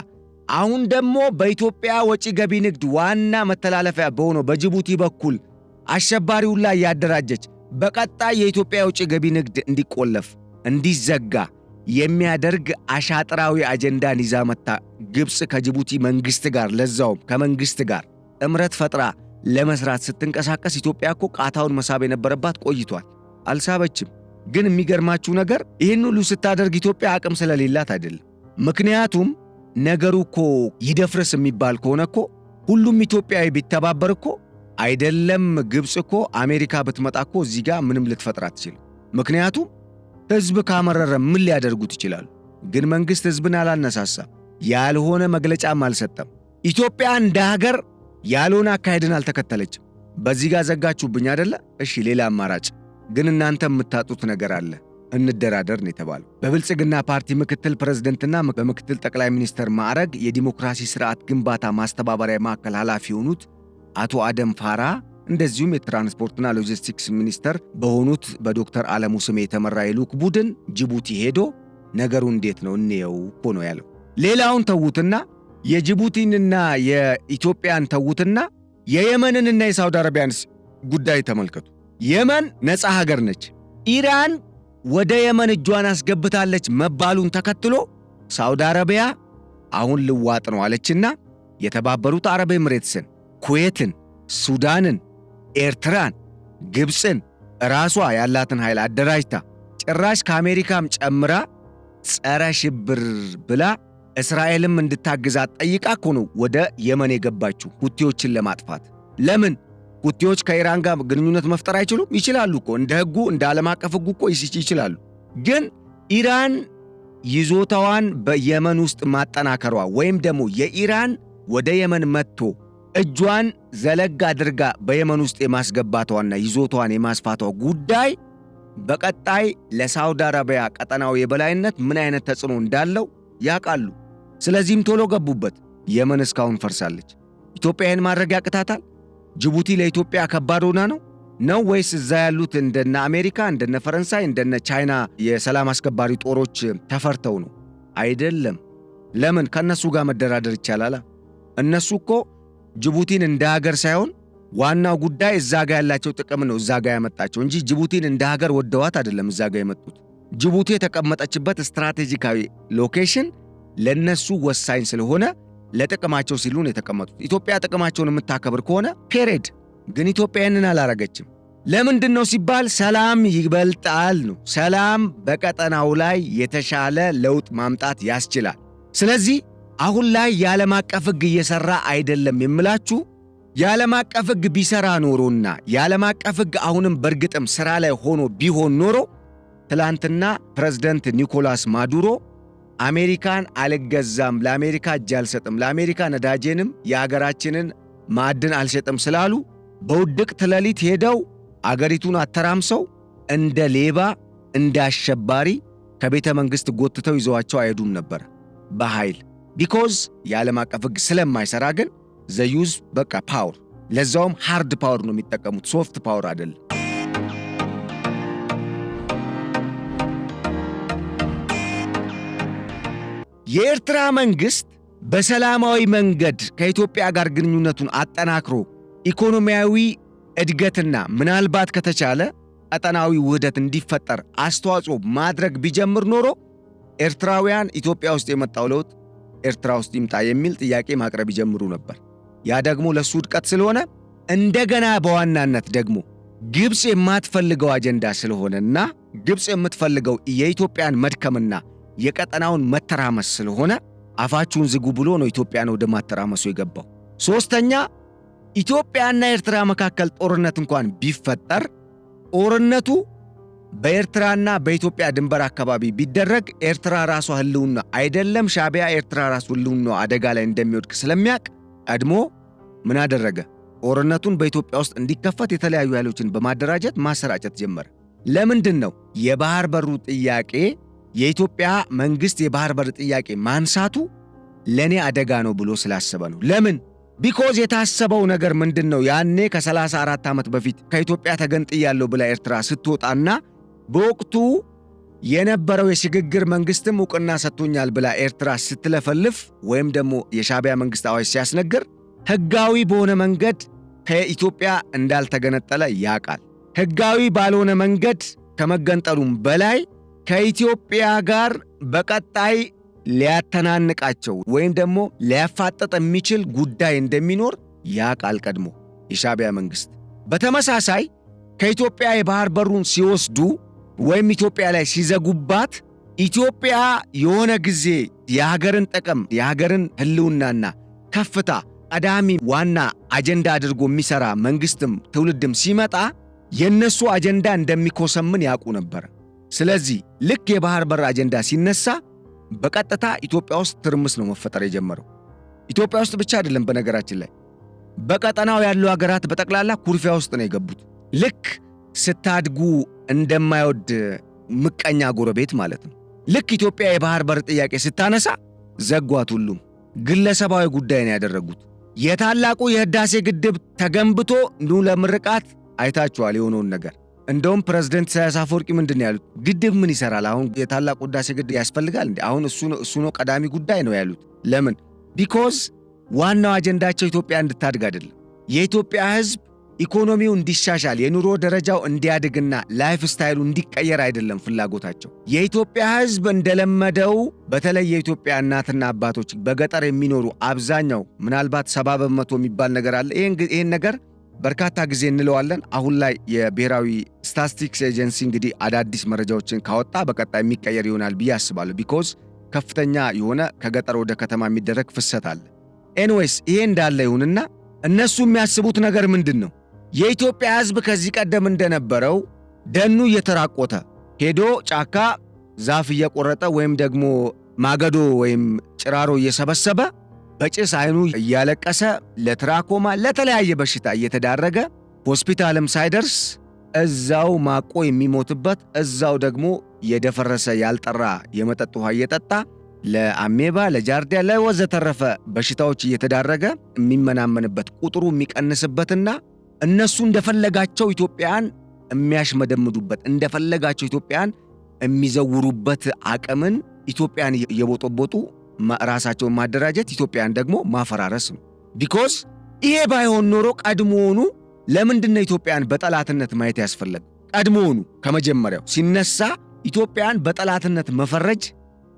A: አሁን ደግሞ በኢትዮጵያ ወጪ ገቢ ንግድ ዋና መተላለፊያ በሆነው በጅቡቲ በኩል አሸባሪውን ላይ ያደራጀች በቀጣይ የኢትዮጵያ ውጭ ገቢ ንግድ እንዲቆለፍ እንዲዘጋ የሚያደርግ አሻጥራዊ አጀንዳን ይዛ መጣ። ግብፅ ከጅቡቲ መንግስት ጋር ለዛውም ከመንግስት ጋር ጥምረት ፈጥራ ለመስራት ስትንቀሳቀስ ኢትዮጵያ እኮ ቃታውን መሳብ የነበረባት ቆይቷል፣ አልሳበችም። ግን የሚገርማችሁ ነገር ይህን ሁሉ ስታደርግ ኢትዮጵያ አቅም ስለሌላት አይደለም። ምክንያቱም ነገሩ እኮ ይደፍረስ የሚባል ከሆነ እኮ ሁሉም ኢትዮጵያዊ ቢተባበር እኮ አይደለም ግብፅ እኮ አሜሪካ ብትመጣ እኮ እዚህ ጋር ምንም ልትፈጥር አትችልም። ምክንያቱም ህዝብ ካመረረ ምን ሊያደርጉት ይችላሉ? ግን መንግስት ህዝብን አላነሳሳም፣ ያልሆነ መግለጫም አልሰጠም። ኢትዮጵያ እንደ ሀገር ያልሆነ አካሄድን አልተከተለችም። በዚህ ጋር ዘጋችሁብኝ አይደለ? እሺ ሌላ አማራጭ ግን እናንተ የምታጡት ነገር አለ። እንደራደር ነው የተባለው። በብልጽግና ፓርቲ ምክትል ፕሬዝዳንትና በምክትል ጠቅላይ ሚኒስትር ማዕረግ የዲሞክራሲ ስርዓት ግንባታ ማስተባበሪያ ማዕከል ኃላፊ የሆኑት አቶ አደም ፋራ እንደዚሁም የትራንስፖርትና ሎጂስቲክስ ሚኒስተር በሆኑት በዶክተር ዓለሙ ስሜ የተመራ የልዑክ ቡድን ጅቡቲ ሄዶ ነገሩ እንዴት ነው እንየው እኮ ነው ያለው። ሌላውን ተዉትና የጅቡቲንና የኢትዮጵያን ተዉትና የየመንንና የሳውዲ አረቢያን ጉዳይ ተመልከቱ። የመን ነፃ ሀገር ነች። ኢራን ወደ የመን እጇን አስገብታለች መባሉን ተከትሎ ሳውዲ አረቢያ አሁን ልዋጥ ነው አለችና የተባበሩት አረብ ኤምሬትስን፣ ኩዌትን፣ ሱዳንን፣ ኤርትራን፣ ግብፅን ራሷ ያላትን ኃይል አደራጅታ ጭራሽ ከአሜሪካም ጨምራ ጸረ ሽብር ብላ እስራኤልም እንድታግዛት ጠይቃ እኮ ነው ወደ የመን የገባችው ሁቲዎችን ለማጥፋት። ለምን? ሁቲዎች ከኢራን ጋር ግንኙነት መፍጠር አይችሉም? ይችላሉ እኮ እንደ ህጉ እንደ ዓለም አቀፍ ህጉ እኮ ይችላሉ። ግን ኢራን ይዞታዋን በየመን ውስጥ ማጠናከሯ ወይም ደግሞ የኢራን ወደ የመን መጥቶ እጇን ዘለግ አድርጋ በየመን ውስጥ የማስገባቷና ይዞታዋን የማስፋቷ ጉዳይ በቀጣይ ለሳውዲ አረቢያ ቀጠናው የበላይነት ምን አይነት ተጽዕኖ እንዳለው ያውቃሉ። ስለዚህም ቶሎ ገቡበት። የመን እስካሁን ፈርሳለች። ኢትዮጵያ ይህን ማድረግ ያቅታታል? ጅቡቲ ለኢትዮጵያ ከባድ ሆና ነው ወይስ እዛ ያሉት እንደነ አሜሪካ እንደነ ፈረንሳይ እንደነ ቻይና የሰላም አስከባሪ ጦሮች ተፈርተው ነው? አይደለም። ለምን? ከነሱ ጋር መደራደር ይቻላል። እነሱ እኮ ጅቡቲን እንደ ሀገር ሳይሆን ዋናው ጉዳይ እዛ ጋር ያላቸው ጥቅም ነው እዛ ጋር ያመጣቸው እንጂ ጅቡቲን እንደ ሀገር ወደዋት አይደለም እዛ ጋር የመጡት። ጅቡቲ የተቀመጠችበት ስትራቴጂካዊ ሎኬሽን ለነሱ ወሳኝ ስለሆነ ለጥቅማቸው ሲሉ ነው የተቀመጡት። ኢትዮጵያ ጥቅማቸውን የምታከብር ከሆነ ፔሬድ። ግን ኢትዮጵያ ይህንን አላረገችም። ለምንድን ነው ሲባል ሰላም ይበልጣል ነው። ሰላም በቀጠናው ላይ የተሻለ ለውጥ ማምጣት ያስችላል። ስለዚህ አሁን ላይ የዓለም አቀፍ ሕግ እየሰራ አይደለም የምላችሁ የዓለም አቀፍ ሕግ ቢሰራ ኖሮና የዓለም አቀፍ ሕግ አሁንም በእርግጥም ሥራ ላይ ሆኖ ቢሆን ኖሮ ትላንትና ፕሬዝዳንት ኒኮላስ ማዱሮ አሜሪካን አልገዛም፣ ለአሜሪካ እጅ አልሰጥም፣ ለአሜሪካ ነዳጄንም የአገራችንን ማዕድን አልሰጥም ስላሉ በውድቅት ሌሊት ሄደው አገሪቱን አተራምሰው እንደ ሌባ እንደ አሸባሪ ከቤተ መንግሥት ጎትተው ይዘዋቸው አይሄዱም ነበር በኃይል ቢኮዝ የዓለም አቀፍ ሕግ ስለማይሰራ ግን ዘዩዝ በቃ ፓወር ለዛውም ሃርድ ፓወር ነው የሚጠቀሙት ሶፍት ፓወር አይደለም። የኤርትራ መንግሥት በሰላማዊ መንገድ ከኢትዮጵያ ጋር ግንኙነቱን አጠናክሮ ኢኮኖሚያዊ እድገትና ምናልባት ከተቻለ ቀጠናዊ ውህደት እንዲፈጠር አስተዋጽኦ ማድረግ ቢጀምር ኖሮ ኤርትራውያን ኢትዮጵያ ውስጥ የመጣው ለውጥ ኤርትራ ውስጥ ይምጣ የሚል ጥያቄ ማቅረብ ይጀምሩ ነበር። ያ ደግሞ ለሱ ውድቀት ስለሆነ እንደገና በዋናነት ደግሞ ግብፅ የማትፈልገው አጀንዳ ስለሆነና ግብፅ የምትፈልገው የኢትዮጵያን መድከምና የቀጠናውን መተራመስ ስለሆነ አፋችሁን ዝጉ ብሎ ነው ኢትዮጵያን ወደ ማተራመሱ የገባው። ሶስተኛ ኢትዮጵያና ኤርትራ መካከል ጦርነት እንኳን ቢፈጠር ጦርነቱ በኤርትራና በኢትዮጵያ ድንበር አካባቢ ቢደረግ ኤርትራ ራሷ ህልውና አይደለም ሻዕቢያ ኤርትራ ራሱ ህልውና አደጋ ላይ እንደሚወድቅ ስለሚያቅ ቀድሞ ምን አደረገ? ጦርነቱን በኢትዮጵያ ውስጥ እንዲከፈት የተለያዩ ኃይሎችን በማደራጀት ማሰራጨት ጀመረ። ለምንድን ነው? የባህር በሩ ጥያቄ የኢትዮጵያ መንግስት የባህር በር ጥያቄ ማንሳቱ ለኔ አደጋ ነው ብሎ ስላሰበ ነው። ለምን? ቢኮዝ የታሰበው ነገር ምንድነው? ያኔ ከ34 ዓመት በፊት ከኢትዮጵያ ተገንጥያለሁ ብላ ኤርትራ ስትወጣና በወቅቱ የነበረው የሽግግር መንግስትም ዕውቅና ሰጥቶኛል ብላ ኤርትራ ስትለፈልፍ ወይም ደግሞ የሻዕቢያ መንግስት አዋጅ ሲያስነግር ህጋዊ በሆነ መንገድ ከኢትዮጵያ እንዳልተገነጠለ ያቃል። ህጋዊ ባልሆነ መንገድ ከመገንጠሉም በላይ ከኢትዮጵያ ጋር በቀጣይ ሊያተናንቃቸው ወይም ደግሞ ሊያፋጠጥ የሚችል ጉዳይ እንደሚኖር ያቃል ቀድሞ የሻዕቢያ መንግስት። በተመሳሳይ ከኢትዮጵያ የባህር በሩን ሲወስዱ ወይም ኢትዮጵያ ላይ ሲዘጉባት ኢትዮጵያ የሆነ ጊዜ የሀገርን ጥቅም የሀገርን ህልውናና ከፍታ ቀዳሚ ዋና አጀንዳ አድርጎ የሚሰራ መንግስትም ትውልድም ሲመጣ የነሱ አጀንዳ እንደሚኮሰምን ያውቁ ነበር። ስለዚህ ልክ የባህር በር አጀንዳ ሲነሳ በቀጥታ ኢትዮጵያ ውስጥ ትርምስ ነው መፈጠር የጀመረው። ኢትዮጵያ ውስጥ ብቻ አይደለም፣ በነገራችን ላይ በቀጠናው ያሉ ሀገራት በጠቅላላ ኩርፊያ ውስጥ ነው የገቡት። ልክ ስታድጉ እንደማይወድ ምቀኛ ጎረቤት ማለት ነው። ልክ ኢትዮጵያ የባህር በር ጥያቄ ስታነሳ ዘጓት። ሁሉም ግለሰባዊ ጉዳይ ነው ያደረጉት። የታላቁ የህዳሴ ግድብ ተገንብቶ ኑ ለምርቃት አይታችኋል የሆነውን ነገር። እንደውም ፕሬዝዳንት ኢሳያስ አፈወርቂ ምንድን ነው ያሉት? ግድብ ምን ይሰራል? አሁን የታላቁ ህዳሴ ግድብ ያስፈልጋል እንዴ? አሁን እሱ ነው ቀዳሚ ጉዳይ ነው ያሉት። ለምን? ቢኮዝ ዋናው አጀንዳቸው ኢትዮጵያ እንድታድግ አይደለም። የኢትዮጵያ ህዝብ ኢኮኖሚው እንዲሻሻል የኑሮ ደረጃው እንዲያድግና ላይፍ ስታይሉ እንዲቀየር አይደለም ፍላጎታቸው። የኢትዮጵያ ህዝብ እንደለመደው በተለይ የኢትዮጵያ እናትና አባቶች በገጠር የሚኖሩ አብዛኛው ምናልባት 70% የሚባል ነገር አለ። ይሄን ነገር በርካታ ጊዜ እንለዋለን። አሁን ላይ የብሔራዊ ስታቲስቲክስ ኤጀንሲ እንግዲህ አዳዲስ መረጃዎችን ካወጣ በቀጣይ የሚቀየር ይሆናል ብዬ አስባለሁ። ቢኮዝ ከፍተኛ የሆነ ከገጠር ወደ ከተማ የሚደረግ ፍሰት አለ። ኤንዌይስ ይሄ እንዳለ ይሁንና እነሱ የሚያስቡት ነገር ምንድን ነው? የኢትዮጵያ ህዝብ ከዚህ ቀደም እንደነበረው ደኑ እየተራቆተ ሄዶ ጫካ ዛፍ እየቆረጠ ወይም ደግሞ ማገዶ ወይም ጭራሮ እየሰበሰበ በጭስ አይኑ እያለቀሰ ለትራኮማ ለተለያየ በሽታ እየተዳረገ ሆስፒታልም ሳይደርስ እዛው ማቆ የሚሞትበት እዛው ደግሞ የደፈረሰ ያልጠራ የመጠጥ ውሃ እየጠጣ ለአሜባ ለጃርዲያ ለወዘተረፈ በሽታዎች እየተዳረገ የሚመናመንበት ቁጥሩ የሚቀንስበትና እነሱ እንደፈለጋቸው ኢትዮጵያን የሚያሽመደምዱበት እንደፈለጋቸው ኢትዮጵያን የሚዘውሩበት አቅምን ኢትዮጵያን እየቦጦቦጡ ራሳቸውን ማደራጀት ኢትዮጵያን ደግሞ ማፈራረስ ነው። ቢኮዝ ይሄ ባይሆን ኖሮ ቀድሞውኑ ለምንድነው ኢትዮጵያን በጠላትነት ማየት ያስፈለገ? ቀድሞውኑ ከመጀመሪያው ሲነሳ ኢትዮጵያን በጠላትነት መፈረጅ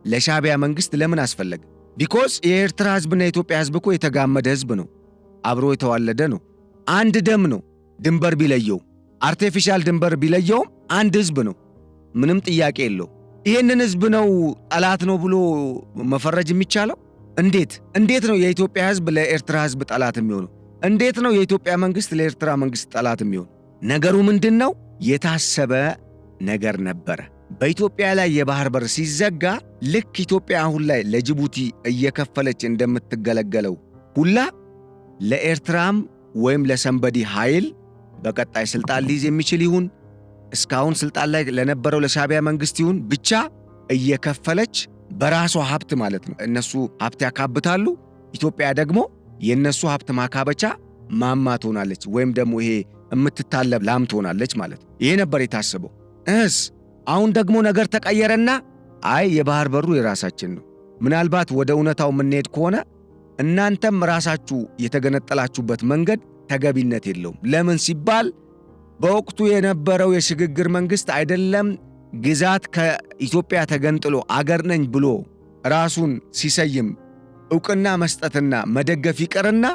A: ለሻዕቢያ መንግስት ለምን አስፈለገ? ቢኮዝ የኤርትራ ህዝብና የኢትዮጵያ ህዝብ እኮ የተጋመደ ህዝብ ነው፣ አብሮ የተዋለደ ነው፣ አንድ ደም ነው። ድንበር ቢለየው አርቲፊሻል ድንበር ቢለየውም አንድ ህዝብ ነው፣ ምንም ጥያቄ የለው። ይሄንን ህዝብ ነው ጠላት ነው ብሎ መፈረጅ የሚቻለው? እንዴት ነው የኢትዮጵያ ህዝብ ለኤርትራ ህዝብ ጠላት የሚሆነው? እንዴት ነው የኢትዮጵያ መንግስት ለኤርትራ መንግስት ጠላት የሚሆነው? ነገሩ ምንድነው? የታሰበ ነገር ነበረ። በኢትዮጵያ ላይ የባህር በር ሲዘጋ ልክ ኢትዮጵያ አሁን ላይ ለጅቡቲ እየከፈለች እንደምትገለገለው ሁላ ለኤርትራም ወይም ለሰንበዲ ኃይል በቀጣይ ስልጣን ሊይዝ የሚችል ይሁን እስካሁን ስልጣን ላይ ለነበረው ለሻዕቢያ መንግስት ይሁን ብቻ እየከፈለች በራሷ ሀብት ማለት ነው። እነሱ ሀብት ያካብታሉ፣ ኢትዮጵያ ደግሞ የነሱ ሀብት ማካበቻ ማማ ትሆናለች፣ ወይም ደግሞ ይሄ የምትታለብ ላም ትሆናለች ማለት ነው። ይሄ ነበር የታሰበው። አሁን ደግሞ ነገር ተቀየረና አይ የባህር በሩ የራሳችን ነው። ምናልባት ወደ እውነታው የምንሄድ ከሆነ እናንተም ራሳችሁ የተገነጠላችሁበት መንገድ ተገቢነት የለውም። ለምን ሲባል በወቅቱ የነበረው የሽግግር መንግስት አይደለም ግዛት ከኢትዮጵያ ተገንጥሎ አገር ነኝ ብሎ ራሱን ሲሰይም ዕውቅና መስጠትና መደገፍ ይቀርና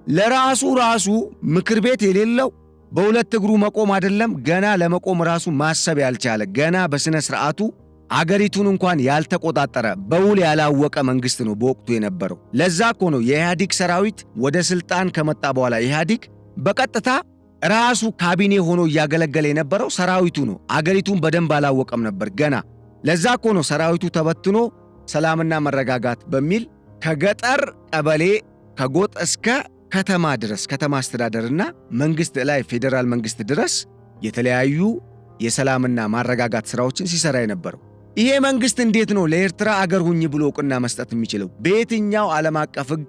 A: ለራሱ ምክር ቤት የሌለው በሁለት እግሩ መቆም አይደለም ገና ለመቆም ራሱ ማሰብ ያልቻለ ገና በስነ ስርዓቱ አገሪቱን እንኳን ያልተቆጣጠረ በውል ያላወቀ መንግስት ነው በወቅቱ የነበረው። ለዛ እኮ ነው የኢህአዴግ ሰራዊት ወደ ስልጣን ከመጣ በኋላ ኢህአዴግ በቀጥታ ራሱ ካቢኔ ሆኖ እያገለገለ የነበረው ሰራዊቱ ነው። አገሪቱን በደንብ አላወቀም ነበር ገና። ለዛ እኮ ነው ሰራዊቱ ተበትኖ ሰላምና መረጋጋት በሚል ከገጠር ቀበሌ ከጎጥ እስከ ከተማ ድረስ ከተማ አስተዳደርና መንግስት ላይ ፌዴራል መንግስት ድረስ የተለያዩ የሰላምና ማረጋጋት ስራዎችን ሲሰራ የነበረው። ይሄ መንግስት እንዴት ነው ለኤርትራ አገር ሁኝ ብሎ ዕውቅና መስጠት የሚችለው? በየትኛው ዓለም አቀፍ ሕግ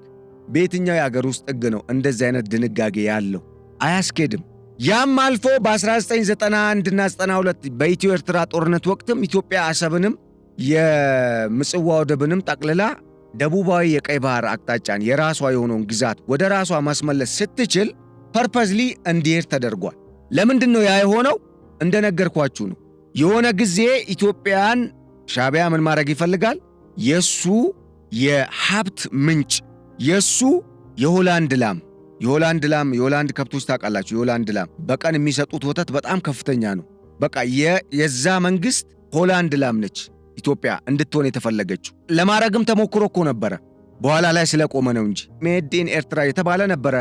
A: በየትኛው የአገር ውስጥ ሕግ ነው እንደዚህ አይነት ድንጋጌ ያለው? አያስኬድም። ያም አልፎ በ1991 እና 92 በኢትዮ ኤርትራ ጦርነት ወቅትም ኢትዮጵያ አሰብንም የምጽዋ ወደብንም ጠቅልላ ደቡባዊ የቀይ ባህር አቅጣጫን የራሷ የሆነውን ግዛት ወደ ራሷ ማስመለስ ስትችል ፐርፐዝሊ እንዲሄድ ተደርጓል። ለምንድነው ያ የሆነው? እንደነገርኳችሁ ነው። የሆነ ጊዜ ኢትዮጵያን ሻዕቢያ ምን ማድረግ ይፈልጋል? የሱ የሀብት ምንጭ የሱ የሆላንድ የሆላንድ ከብቶች ታውቃላችሁ። የሆላንድ ላም በቀን የሚሰጡት ወተት በጣም ከፍተኛ ነው። በቃ የዛ መንግስት ሆላንድ ላም ነች ኢትዮጵያ እንድትሆን የተፈለገችው። ለማረግም ተሞክሮ እኮ ነበረ፣ በኋላ ላይ ስለቆመ ነው እንጂ ሜድ ኢን ኤርትራ የተባለ ነበረ።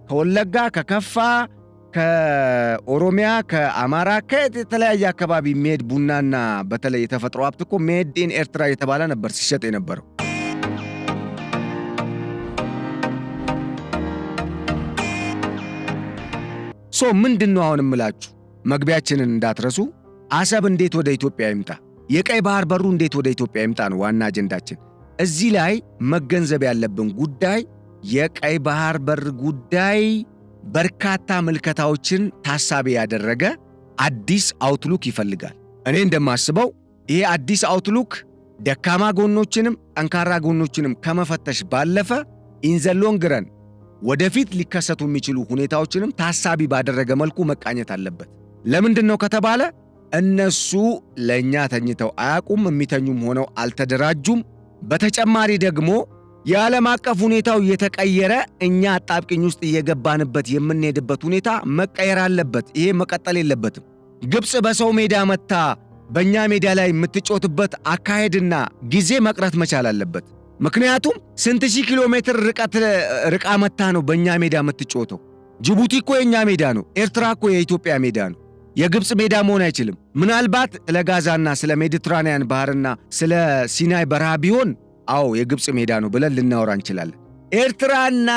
A: ከወለጋ፣ ከከፋ፣ ከኦሮሚያ፣ ከአማራ ከተለያየ አካባቢ ሜድ ቡናና በተለይ የተፈጥሮ ሀብት እኮ ሜድ ኢን ኤርትራ የተባለ ነበር ሲሸጥ የነበረው። ምንድነው አሁን እምላችሁ መግቢያችንን እንዳትረሱ። አሰብ እንዴት ወደ ኢትዮጵያ ይምጣ? የቀይ ባህር በሩ እንዴት ወደ ኢትዮጵያ ይምጣ ነው ዋና አጀንዳችን። እዚህ ላይ መገንዘብ ያለብን ጉዳይ የቀይ ባህር በር ጉዳይ በርካታ ምልከታዎችን ታሳቢ ያደረገ አዲስ አውትሉክ ይፈልጋል። እኔ እንደማስበው ይሄ አዲስ አውትሉክ ደካማ ጎኖችንም ጠንካራ ጎኖችንም ከመፈተሽ ባለፈ ኢን ዘ ሎንግ ረን ወደፊት ሊከሰቱ የሚችሉ ሁኔታዎችንም ታሳቢ ባደረገ መልኩ መቃኘት አለበት። ለምንድነው ከተባለ እነሱ ለኛ ተኝተው አያቁም፣ የሚተኙም ሆነው አልተደራጁም። በተጨማሪ ደግሞ የዓለም አቀፍ ሁኔታው እየተቀየረ እኛ አጣብቂኝ ውስጥ እየገባንበት የምንሄድበት ሁኔታ መቀየር አለበት። ይሄ መቀጠል የለበትም። ግብጽ በሰው ሜዳ መታ በእኛ ሜዳ ላይ የምትጮትበት አካሄድና ጊዜ መቅረት መቻል አለበት። ምክንያቱም ስንት ሺህ ኪሎ ሜትር ርቃ መታ ነው በእኛ ሜዳ የምትጮተው። ጅቡቲ እኮ የእኛ ሜዳ ነው። ኤርትራ እኮ የኢትዮጵያ ሜዳ ነው። የግብጽ ሜዳ መሆን አይችልም። ምናልባት ስለ ጋዛና ስለ ሜዲትራኒያን ባህርና ስለ ሲናይ በረሃ ቢሆን አዎ የግብጽ ሜዳ ነው ብለን ልናወራ እንችላለን። ኤርትራና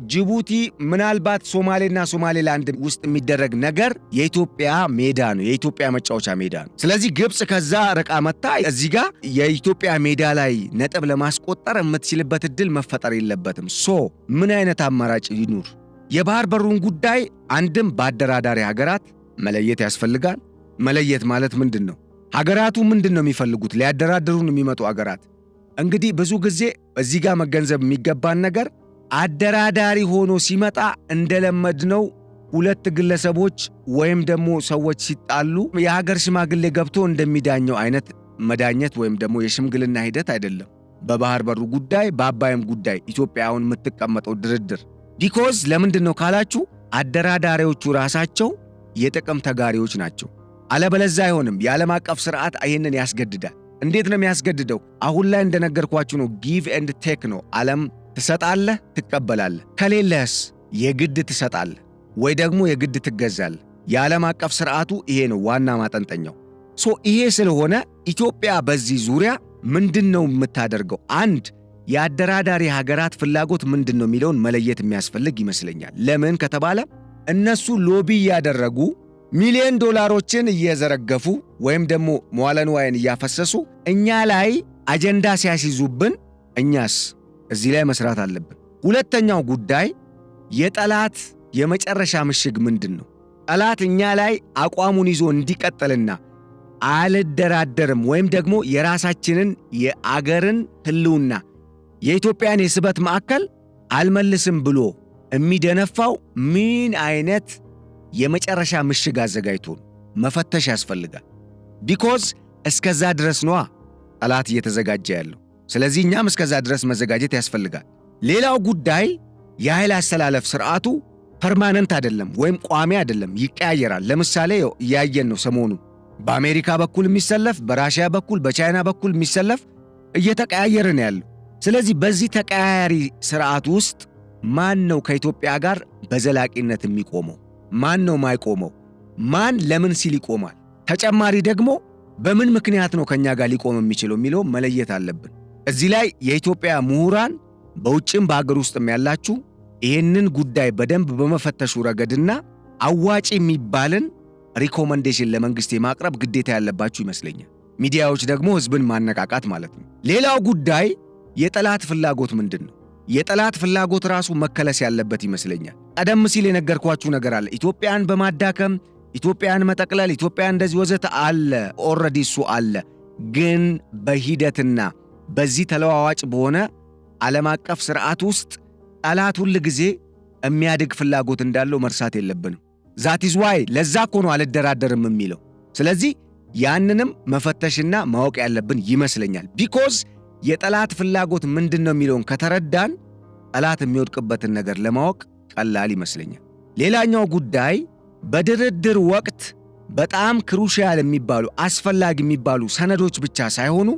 A: ጅቡቲ ምናልባት ሶማሌና ሶማሌላንድ ውስጥ የሚደረግ ነገር የኢትዮጵያ ሜዳ ነው፣ የኢትዮጵያ መጫወቻ ሜዳ ነው። ስለዚህ ግብጽ ከዛ ርቃ መታ እዚህ ጋር የኢትዮጵያ ሜዳ ላይ ነጥብ ለማስቆጠር የምትችልበት እድል መፈጠር የለበትም። ምን አይነት አማራጭ ይኑር? የባህር በሩን ጉዳይ አንድም በአደራዳሪ ሀገራት መለየት ያስፈልጋል። መለየት ማለት ምንድን ነው? ሀገራቱ ምንድን ነው የሚፈልጉት? ሊያደራድሩን የሚመጡ ሀገራት እንግዲህ ብዙ ጊዜ እዚህ ጋር መገንዘብ የሚገባን ነገር አደራዳሪ ሆኖ ሲመጣ እንደለመድነው ሁለት ግለሰቦች ወይም ደግሞ ሰዎች ሲጣሉ የሀገር ሽማግሌ ገብቶ እንደሚዳኘው አይነት መዳኘት ወይም ደግሞ የሽምግልና ሂደት አይደለም። በባህር በሩ ጉዳይ በአባይም ጉዳይ ኢትዮጵያ አሁን የምትቀመጠው ድርድር ቢኮዝ ለምንድን ነው ካላችሁ አደራዳሪዎቹ ራሳቸው የጥቅም ተጋሪዎች ናቸው። አለበለዚያ አይሆንም። የዓለም አቀፍ ስርዓት ይህንን ያስገድዳል። እንዴት ነው የሚያስገድደው? አሁን ላይ እንደነገርኳችሁ ነው። ጊቭ ኤንድ ቴክ ነው። ዓለም ትሰጣለህ፣ ትቀበላለህ። ከሌለህስ የግድ ትሰጣለህ ወይ ደግሞ የግድ ትገዛለህ። የዓለም አቀፍ ሥርዓቱ ይሄ ነው ዋና ማጠንጠኛው። ይሄ ስለሆነ ኢትዮጵያ በዚህ ዙሪያ ምንድን ነው የምታደርገው? አንድ የአደራዳሪ ሀገራት ፍላጎት ምንድን ነው የሚለውን መለየት የሚያስፈልግ ይመስለኛል። ለምን ከተባለ እነሱ ሎቢ እያደረጉ ሚሊዮን ዶላሮችን እየዘረገፉ ወይም ደግሞ መዋለ ንዋይን እያፈሰሱ እኛ ላይ አጀንዳ ሲያስይዙብን፣ እኛስ እዚህ ላይ መስራት አለብን። ሁለተኛው ጉዳይ የጠላት የመጨረሻ ምሽግ ምንድን ነው? ጠላት እኛ ላይ አቋሙን ይዞ እንዲቀጥልና አልደራደርም ወይም ደግሞ የራሳችንን የአገርን ህልውና የኢትዮጵያን የስበት ማዕከል አልመልስም ብሎ የሚደነፋው ምን አይነት የመጨረሻ ምሽግ አዘጋጅቶ መፈተሽ ያስፈልጋል። ቢኮዝ እስከዛ ድረስ ነዋ ጠላት እየተዘጋጀ ያለው። ስለዚህ እኛም እስከዛ ድረስ መዘጋጀት ያስፈልጋል። ሌላው ጉዳይ የኃይል አስተላለፍ ስርዓቱ ፐርማነንት አይደለም ወይም ቋሚ አይደለም፣ ይቀያየራል። ለምሳሌ እያየን ነው ሰሞኑ በአሜሪካ በኩል የሚሰለፍ፣ በራሽያ በኩል፣ በቻይና በኩል የሚሰለፍ እየተቀያየረ ነው ያለው። ስለዚህ በዚህ ተቀያያሪ ስርዓት ውስጥ ማን ነው ከኢትዮጵያ ጋር በዘላቂነት የሚቆመው? ማን ነው ማይቆመው? ማን ለምን ሲል ይቆማል? ተጨማሪ ደግሞ በምን ምክንያት ነው ከኛ ጋር ሊቆም የሚችለው የሚለው መለየት አለብን። እዚህ ላይ የኢትዮጵያ ምሁራን በውጭም በአገር ውስጥም ያላችሁ ይህንን ጉዳይ በደንብ በመፈተሹ ረገድና አዋጪ የሚባልን ሪኮመንዴሽን ለመንግስት የማቅረብ ግዴታ ያለባችሁ ይመስለኛል። ሚዲያዎች ደግሞ ህዝብን ማነቃቃት ማለት ነው። ሌላው ጉዳይ የጠላት ፍላጎት ምንድን ነው? የጠላት ፍላጎት ራሱ መከለስ ያለበት ይመስለኛል። ቀደም ሲል የነገርኳችሁ ነገር አለ። ኢትዮጵያን በማዳከም ኢትዮጵያን መጠቅለል፣ ኢትዮጵያን እንደዚህ ወዘተ አለ። ኦልሬዲ እሱ አለ። ግን በሂደትና በዚህ ተለዋዋጭ በሆነ ዓለም አቀፍ ስርዓት ውስጥ ጠላት ሁል ጊዜ የሚያድግ ፍላጎት እንዳለው መርሳት የለብንም። ዛት ኢዝ ዋይ ለዛ እኮ ነው አልደራደርም የሚለው። ስለዚህ ያንንም መፈተሽና ማወቅ ያለብን ይመስለኛል። ቢኮዝ የጠላት ፍላጎት ምንድን ነው የሚለውን ከተረዳን ጠላት የሚወድቅበትን ነገር ለማወቅ ቀላል ይመስለኛል። ሌላኛው ጉዳይ በድርድር ወቅት በጣም ክሩሺያል የሚባሉ አስፈላጊ የሚባሉ ሰነዶች ብቻ ሳይሆኑ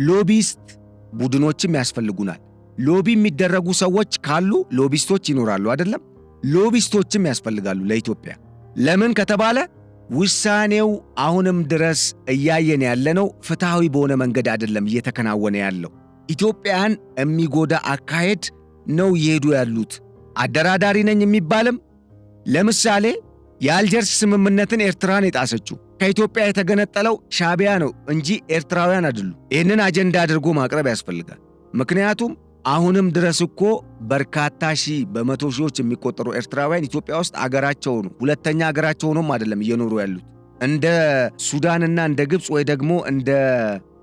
A: ሎቢስት ቡድኖችም ያስፈልጉናል። ሎቢ የሚደረጉ ሰዎች ካሉ ሎቢስቶች ይኖራሉ አይደለም? ሎቢስቶችም ያስፈልጋሉ ለኢትዮጵያ። ለምን ከተባለ ውሳኔው አሁንም ድረስ እያየን ያለነው ፍትሃዊ በሆነ መንገድ አይደለም እየተከናወነ ያለው። ኢትዮጵያን የሚጎዳ አካሄድ ነው እየሄዱ ያሉት። አደራዳሪ ነኝ የሚባልም ለምሳሌ የአልጀርስ ስምምነትን ኤርትራን የጣሰችው ከኢትዮጵያ የተገነጠለው ሻዕቢያ ነው እንጂ ኤርትራውያን አይደሉም። ይህንን አጀንዳ አድርጎ ማቅረብ ያስፈልጋል። ምክንያቱም አሁንም ድረስ እኮ በርካታ በመቶ ሺዎች የሚቆጠሩ ኤርትራውያን ኢትዮጵያ ውስጥ አገራቸው ነው፣ ሁለተኛ አገራቸው ሆኖም አይደለም እየኖሩ ያሉት። እንደ ሱዳንና እንደ ግብፅ ወይ ደግሞ እንደ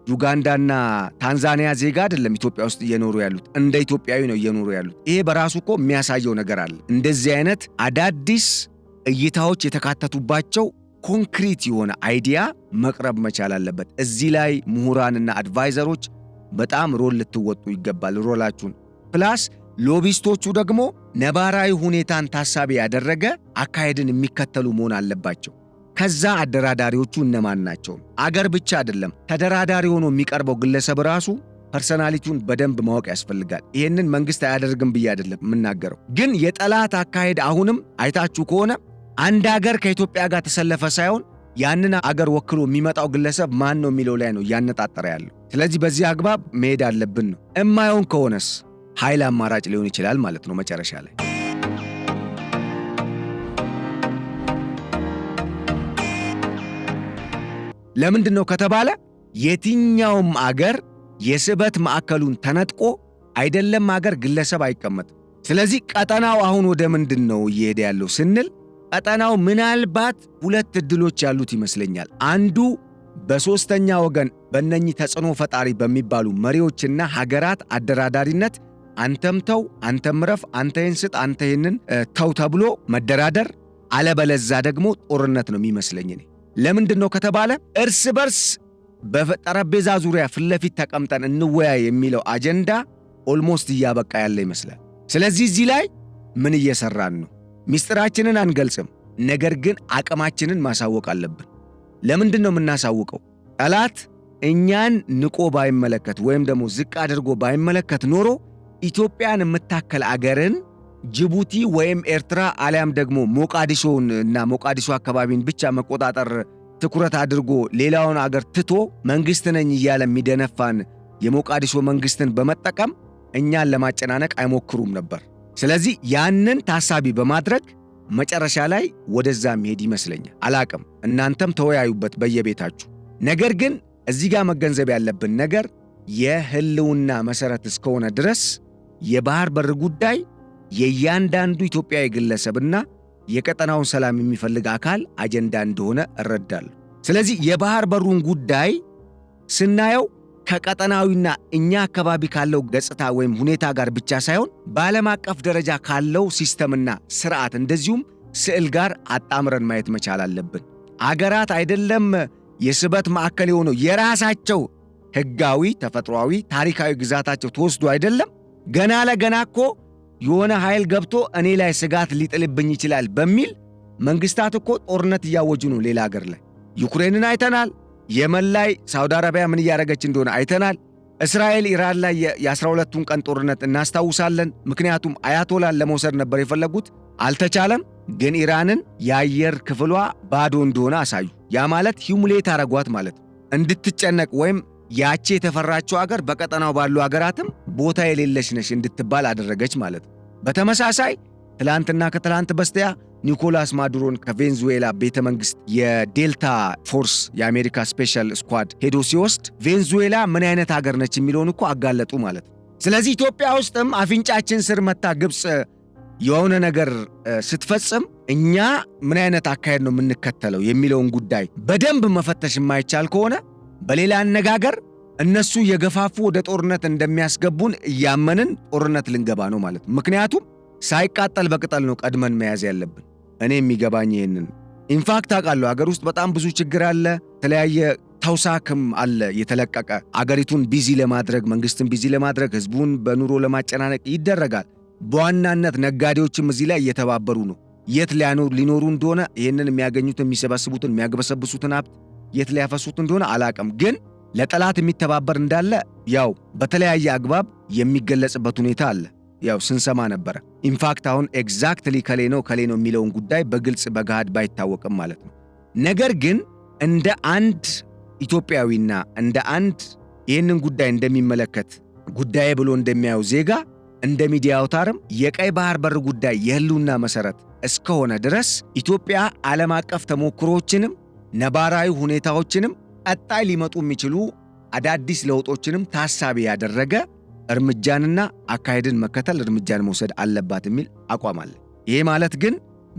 A: ዩጋንዳና ታንዛኒያ ዜጋ አይደለም ኢትዮጵያ ውስጥ እየኖሩ ያሉት፣ እንደ ኢትዮጵያዊ ነው እየኖሩ ያሉት። ይሄ በራሱ እኮ የሚያሳየው ነገር አለ። እንደዚህ አይነት አዳዲስ እይታዎች የተካተቱባቸው ኮንክሪት የሆነ አይዲያ መቅረብ መቻል አለበት። እዚህ ላይ ምሁራንና አድቫይዘሮች በጣም ሮል ልትወጡ ይገባል፣ ሮላችሁን። ፕላስ ሎቢስቶቹ ደግሞ ነባራዊ ሁኔታን ታሳቢ ያደረገ አካሄድን የሚከተሉ መሆን አለባቸው። ከዛ አደራዳሪዎቹ እነማን ናቸው? አገር ብቻ አይደለም ተደራዳሪ ሆኖ የሚቀርበው ግለሰብ ራሱ ፐርሰናሊቲውን በደንብ ማወቅ ያስፈልጋል። ይህንን መንግስት አያደርግም ብዬ አይደለም የምናገረው። ግን የጠላት አካሄድ አሁንም አይታችሁ ከሆነ አንድ አገር ከኢትዮጵያ ጋር ተሰለፈ ሳይሆን ያንን አገር ወክሎ የሚመጣው ግለሰብ ማን ነው የሚለው ላይ ነው እያነጣጠረ ያለው። ስለዚህ በዚህ አግባብ መሄድ አለብን ነው። እማይሆን ከሆነስ ኃይል አማራጭ ሊሆን ይችላል ማለት ነው መጨረሻ ላይ። ለምንድን ነው ከተባለ የትኛውም አገር የስበት ማዕከሉን ተነጥቆ አይደለም አገር ግለሰብ አይቀመጥም። ስለዚህ ቀጠናው አሁን ወደ ምንድን ነው እየሄደ ያለው ስንል ቀጠናው ምናልባት ሁለት እድሎች ያሉት ይመስለኛል። አንዱ በሶስተኛ ወገን በእነኚህ ተጽዕኖ ፈጣሪ በሚባሉ መሪዎችና ሀገራት አደራዳሪነት አንተም ተው፣ አንተም ረፍ፣ አንተ ይህን ስጥ፣ አንተ ይህንን ተው ተብሎ መደራደር፣ አለበለዛ ደግሞ ጦርነት ነው የሚመስለኝ እኔ። ለምንድን ነው ከተባለ እርስ በርስ በጠረጴዛ ዙሪያ ፊት ለፊት ተቀምጠን እንወያይ የሚለው አጀንዳ ኦልሞስት እያበቃ ያለ ይመስላል። ስለዚህ እዚህ ላይ ምን እየሰራን ነው? ሚስጥራችንን አንገልጽም፣ ነገር ግን አቅማችንን ማሳወቅ አለብን። ለምንድን ነው የምናሳውቀው? ጠላት እኛን ንቆ ባይመለከት ወይም ደግሞ ዝቅ አድርጎ ባይመለከት ኖሮ ኢትዮጵያን የምታከል አገርን ጅቡቲ ወይም ኤርትራ አሊያም ደግሞ ሞቃዲሾን እና ሞቃዲሾ አካባቢን ብቻ መቆጣጠር ትኩረት አድርጎ ሌላውን አገር ትቶ መንግስት ነኝ እያለ የሚደነፋን የሞቃዲሾ መንግስትን በመጠቀም እኛን ለማጨናነቅ አይሞክሩም ነበር። ስለዚህ ያንን ታሳቢ በማድረግ መጨረሻ ላይ ወደዛ መሄድ ይመስለኛል። አላቅም፣ እናንተም ተወያዩበት በየቤታችሁ። ነገር ግን እዚህ ጋር መገንዘብ ያለብን ነገር የህልውና መሰረት እስከሆነ ድረስ የባህር በር ጉዳይ የእያንዳንዱ ኢትዮጵያዊ ግለሰብና የቀጠናውን ሰላም የሚፈልግ አካል አጀንዳ እንደሆነ እረዳለሁ። ስለዚህ የባህር በሩን ጉዳይ ስናየው ከቀጠናዊና እኛ አካባቢ ካለው ገጽታ ወይም ሁኔታ ጋር ብቻ ሳይሆን በዓለም አቀፍ ደረጃ ካለው ሲስተምና ስርዓት እንደዚሁም ስዕል ጋር አጣምረን ማየት መቻል አለብን። አገራት አይደለም የስበት ማዕከል የሆነው የራሳቸው ህጋዊ፣ ተፈጥሯዊ፣ ታሪካዊ ግዛታቸው ተወስዶ አይደለም ገና ለገና እኮ የሆነ ኃይል ገብቶ እኔ ላይ ስጋት ሊጥልብኝ ይችላል በሚል መንግስታት እኮ ጦርነት እያወጁ ነው። ሌላ ሀገር ላይ ዩክሬንን አይተናል። የመን ላይ ሳውዲ አረቢያ ምን እያደረገች እንደሆነ አይተናል። እስራኤል ኢራን ላይ የ12ቱን ቀን ጦርነት እናስታውሳለን። ምክንያቱም አያቶላን ለመውሰድ ነበር የፈለጉት፣ አልተቻለም። ግን ኢራንን የአየር ክፍሏ ባዶ እንደሆነ አሳዩ። ያ ማለት ሂሙሌት አረጓት ማለት ነው። እንድትጨነቅ ወይም ያቺ የተፈራችው አገር በቀጠናው ባሉ አገራትም ቦታ የሌለሽ ነሽ እንድትባል አደረገች ማለት ነው። በተመሳሳይ ትላንትና ከትላንት በስቲያ ኒኮላስ ማዱሮን ከቬንዙዌላ ቤተ መንግስት የዴልታ ፎርስ የአሜሪካ ስፔሻል ስኳድ ሄዶ ሲወስድ ቬንዙዌላ ምን አይነት ሀገር ነች የሚለውን እኮ አጋለጡ ማለት ነው። ስለዚህ ኢትዮጵያ ውስጥም አፍንጫችን ስር መታ ግብፅ የሆነ ነገር ስትፈጽም እኛ ምን አይነት አካሄድ ነው የምንከተለው የሚለውን ጉዳይ በደንብ መፈተሽ የማይቻል ከሆነ በሌላ አነጋገር እነሱ የገፋፉ ወደ ጦርነት እንደሚያስገቡን እያመንን ጦርነት ልንገባ ነው ማለት ነው። ምክንያቱም ሳይቃጠል በቅጠል ነው ቀድመን መያዝ ያለብን። እኔ የሚገባኝ ይሄንን ኢንፋክት አውቃለሁ። ሀገር ውስጥ በጣም ብዙ ችግር አለ፣ የተለያየ ተውሳክም አለ የተለቀቀ አገሪቱን ቢዚ ለማድረግ መንግስትን ቢዚ ለማድረግ ህዝቡን በኑሮ ለማጨናነቅ ይደረጋል። በዋናነት ነጋዴዎችም እዚህ ላይ እየተባበሩ ነው። የት ሊኖሩ እንደሆነ ይህንን የሚያገኙትን የሚሰበስቡትን የሚያግበሰብሱትን ሀብት የት ሊያፈሱት እንደሆነ አላቅም። ግን ለጠላት የሚተባበር እንዳለ ያው በተለያየ አግባብ የሚገለጽበት ሁኔታ አለ። ያው ስንሰማ ነበረ። ኢንፋክት አሁን ኤግዛክትሊ ከሌ ነው የሚለውን ጉዳይ በግልጽ በገሃድ ባይታወቅም ማለት ነው። ነገር ግን እንደ አንድ ኢትዮጵያዊና እንደ አንድ ይህንን ጉዳይ እንደሚመለከት ጉዳይ ብሎ እንደሚያየው ዜጋ እንደ ሚዲያ አውታርም የቀይ ባህር በር ጉዳይ የህልውና መሰረት እስከሆነ ድረስ ኢትዮጵያ ዓለም አቀፍ ተሞክሮዎችንም ነባራዊ ሁኔታዎችንም ቀጣይ ሊመጡ የሚችሉ አዳዲስ ለውጦችንም ታሳቢ ያደረገ እርምጃንና አካሄድን መከተል እርምጃን መውሰድ አለባት የሚል አቋም አለ። ይሄ ማለት ግን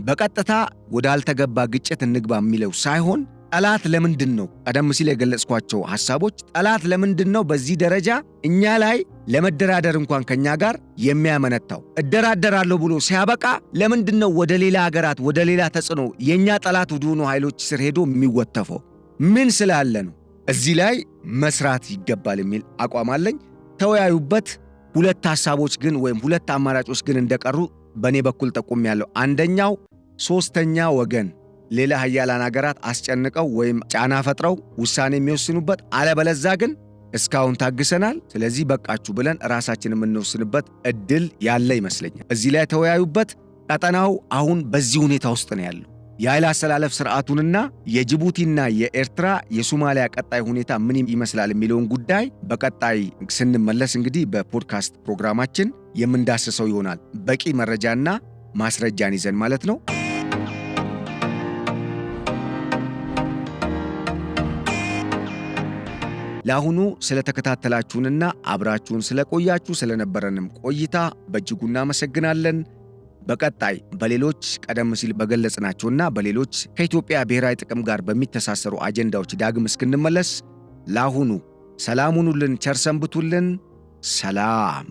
A: በቀጥታ ወዳልተገባ ግጭት እንግባ የሚለው ሳይሆን ጠላት ለምንድን ነው ቀደም ሲል የገለጽኳቸው ሐሳቦች ጠላት ለምንድን ነው በዚህ ደረጃ እኛ ላይ ለመደራደር እንኳን ከኛ ጋር የሚያመነታው እደራደራለሁ ብሎ ሲያበቃ ለምንድን ነው ወደ ሌላ ሀገራት ወደ ሌላ ተጽዕኖ የኛ ጠላት ወደሆኑ ኃይሎች ስር ሄዶ የሚወተፈው ምን ስላለ ነው? እዚህ ላይ መስራት ይገባል የሚል አቋም አለኝ። ተወያዩበት። ሁለት ሐሳቦች ግን ወይም ሁለት አማራጮች ግን እንደቀሩ በኔ በኩል ጠቁሜያለሁ። አንደኛው ሶስተኛ ወገን ሌላ ሀያላን ሀገራት አስጨንቀው ወይም ጫና ፈጥረው ውሳኔ የሚወስኑበት፣ አለበለዛ ግን እስካሁን ታግሰናል ስለዚህ በቃችሁ ብለን ራሳችን የምንወስንበት እድል ያለ ይመስለኛል። እዚህ ላይ ተወያዩበት። ቀጠናው አሁን በዚህ ሁኔታ ውስጥ ነው ያለው። የኃይል አሰላለፍ ስርዓቱንና የጅቡቲና የኤርትራ የሶማሊያ ቀጣይ ሁኔታ ምን ይመስላል የሚለውን ጉዳይ በቀጣይ ስንመለስ እንግዲህ በፖድካስት ፕሮግራማችን የምንዳስሰው ይሆናል። በቂ መረጃና ማስረጃን ይዘን ማለት ነው። ለአሁኑ ስለተከታተላችሁንና አብራችሁን ስለቆያችሁ ስለነበረንም ቆይታ በእጅጉ እናመሰግናለን። በቀጣይ በሌሎች ቀደም ሲል በገለጽናቸውና በሌሎች ከኢትዮጵያ ብሔራዊ ጥቅም ጋር በሚተሳሰሩ አጀንዳዎች ዳግም እስክንመለስ ለአሁኑ ሰላም ሁኑልን፣ ቸር ሰንብቱልን። ሰላም።